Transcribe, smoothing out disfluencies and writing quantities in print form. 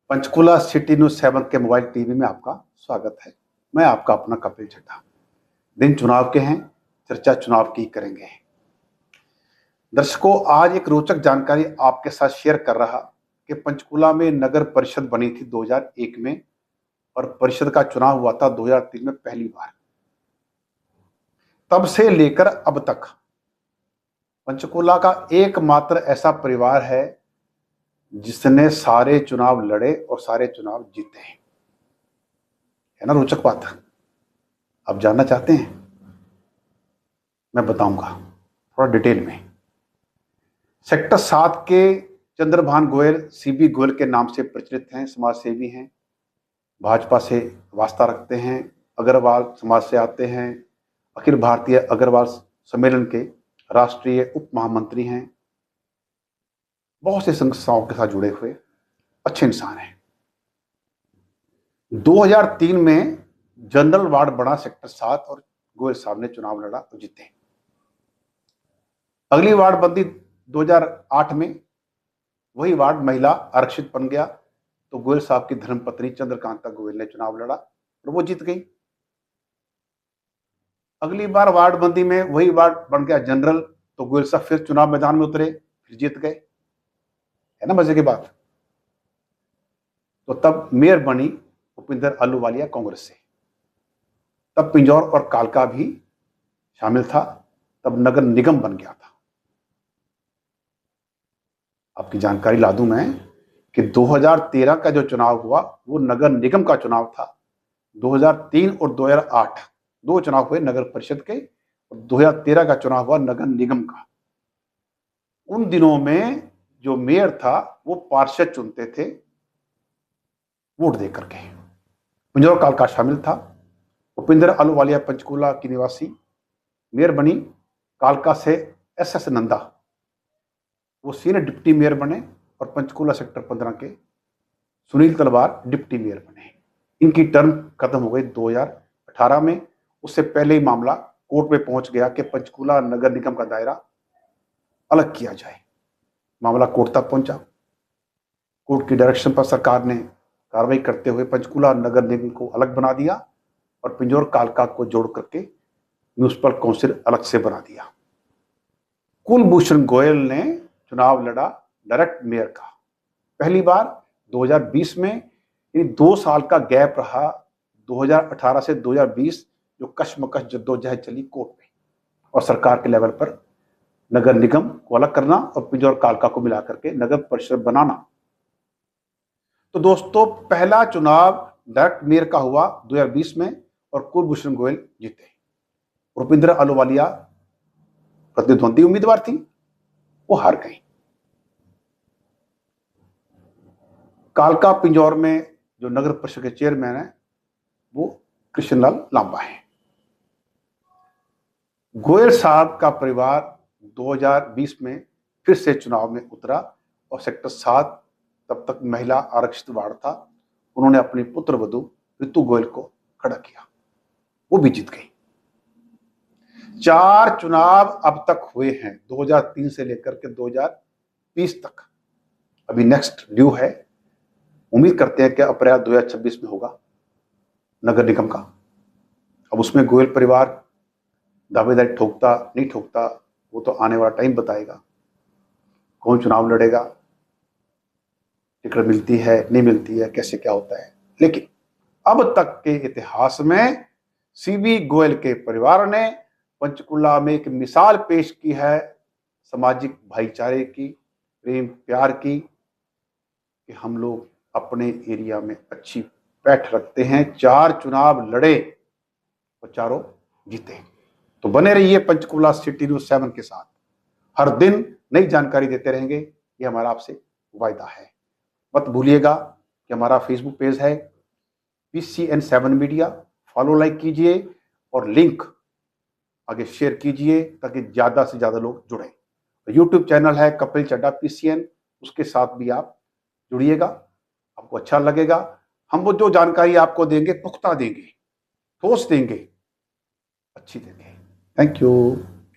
Panchkula city news 7 के mobile TV में आपका स्वागत है। मैं आपका अपना कपिल चड्ढा। दिन चुनाव के हैं, चर्चा चुनाव की करेंगे। दर्शकों, आज एक रोचक जानकारी आपके साथ शेयर कर रहा कि पंचकुला में नगर परिषद बनी थी 2001 में और परिषद का चुनाव हुआ था 2003 में पहली बार। तब से लेकर अब तक पंचकुला का एकमात्र ऐसा परिवार है जिसने सारे चुनाव लड़े और सारे चुनाव जीते हैं। है ना रोचक बात? आप जानना चाहते हैं? मैं बताऊंगा थोड़ा डिटेल में। सेक्टर 7 के चंद्रभान गोयल सीबी गोयल के नाम से प्रचलित हैं, समाज सेवी हैं, भाजपा से वास्ता रखते हैं, अग्रवाल समाज से आते हैं, अखिल भारतीय अग्रवाल सम्मेलन के राष्ट्रीय उप महामंत्री हैं, बहुत से संस्थाओं के साथ जुड़े हुए अच्छे इंसान हैं। 2003 में जनरल वार्ड बना सेक्टर 7 और गोयल साहब ने चुनाव लड़ा और जीते। अगली वार्ड बंदी 2008 में, वही वार्ड महिला आरक्षित बन गया तो गोयल साहब की धर्मपत्नी चंद्रकांता गोयल ने चुनाव लड़ा और वो जीत गई। अगली बार वार्ड बंदी में वही वार्ड बन गया जनरल तो गोयल साहब फिर चुनाव मैदान में उतरे, फिर जीत गए। है ना मजे की बात? तो तब मेयर बनी भूपिंदर अहलूवालिया कांग्रेस से। तब पिंजौर और कालका भी शामिल था, तब नगर निगम बन गया था। आपकी जानकारी ला दूं मैं कि 2013 का जो चुनाव हुआ वो नगर निगम का चुनाव था। 2003 और 2008 दो चुनाव हुए नगर परिषद के और 2013 का चुनाव हुआ नगर निगम का। उन दिनों में जो मेयर था वो पार्षद चुनते थे वोट दे करके। पिंजौर कालका शामिल था। भूपिंदर अहलूवालिया पंचकुला की निवासी मेयर बनी। कालका से एस नंदा वो सीनियर डिप्टी मेयर बने और पंचकुला सेक्टर 15 के सुनील तलवार डिप्टी मेयर बने। इनकी टर्म खत्म हो गई 2018 में। उससे पहले ही मामला कोर्ट में पहुंच गया कि पंचकुला नगर निगम का दायरा अलग किया जाए। मामला कोर्ट तक पहुंचा। कोर्ट की डायरेक्शन पर सरकार ने कार्रवाई करते हुए पंचकुला नगर निगम को अलग बना दिया और पिंजौर कालका को जोड़ करके म्यूनिसिपल काउंसिल अलग से बना दिया। कुलभूषण गोयल ने चुनाव लड़ा डायरेक्ट मेयर का पहली बार 2020 में। यानी 2 साल का गैप रहा 2018 से 2020, जो कश्मकश जद्दोजहद चली कोर्ट में और सरकार के लेवल पर नगर निगम को अलग करना और पिंजौर कालका को मिलाकर के नगर परिषद बनाना। तो दोस्तों, पहला चुनाव डायरेक्ट मेयर का हुआ 2020 में और कुलभूषण गोयल जीते। भूपिंदर अहलूवालिया प्रतिद्वंदी उम्मीदवार थी, वो हार गई। कालका पिंजौर में जो नगर परिषद के चेयरमैन है वो कृष्णलाल लांबा है। गोयल साहब का परिवार 2020 में फिर से चुनाव में उतरा और सेक्टर 7 तब तक महिला आरक्षित वार्ड था। उन्होंने अपनी पुत्र वधू ऋतु गोयल को खड़ा किया, वो भी जीत गई। 4 चुनाव अब तक हुए हैं 2003 से लेकर के 2020 तक। अभी नेक्स्ट ड्यू है, उम्मीद करते हैं कि अप्रैल 2026 में होगा नगर निगम का। अब उसमें गोयल परिवार दावेदारी ठोकता नहीं ठोकता वो तो आने वाला टाइम बताएगा। कौन चुनाव लड़ेगा, टिकट मिलती है नहीं मिलती है, कैसे क्या होता है। लेकिन अब तक के इतिहास में सीबी गोयल के परिवार ने पंचकुला में एक मिसाल पेश की है सामाजिक भाईचारे की, प्रेम प्यार की, कि हम लोग अपने एरिया में अच्छी पैठ रखते हैं। 4 चुनाव लड़े और चारों जीते। तो बने रहिए पंचकुला सिटी न्यूज 7 के साथ। हर दिन नई जानकारी देते रहेंगे, ये हमारा आपसे वायदा है। मत भूलिएगा कि हमारा फेसबुक पेज है PCN7 मीडिया, फॉलो लाइक कीजिए और लिंक आगे शेयर कीजिए ताकि ज्यादा से ज्यादा लोग जुड़ें। यूट्यूब चैनल है कपिल चड्ढा PCN, उसके साथ भी आप जुड़िएगा, आपको अच्छा लगेगा। हम वो जो जानकारी आपको देंगे पुख्ता देंगे, ठोस देंगे, अच्छी देंगे। Thank you.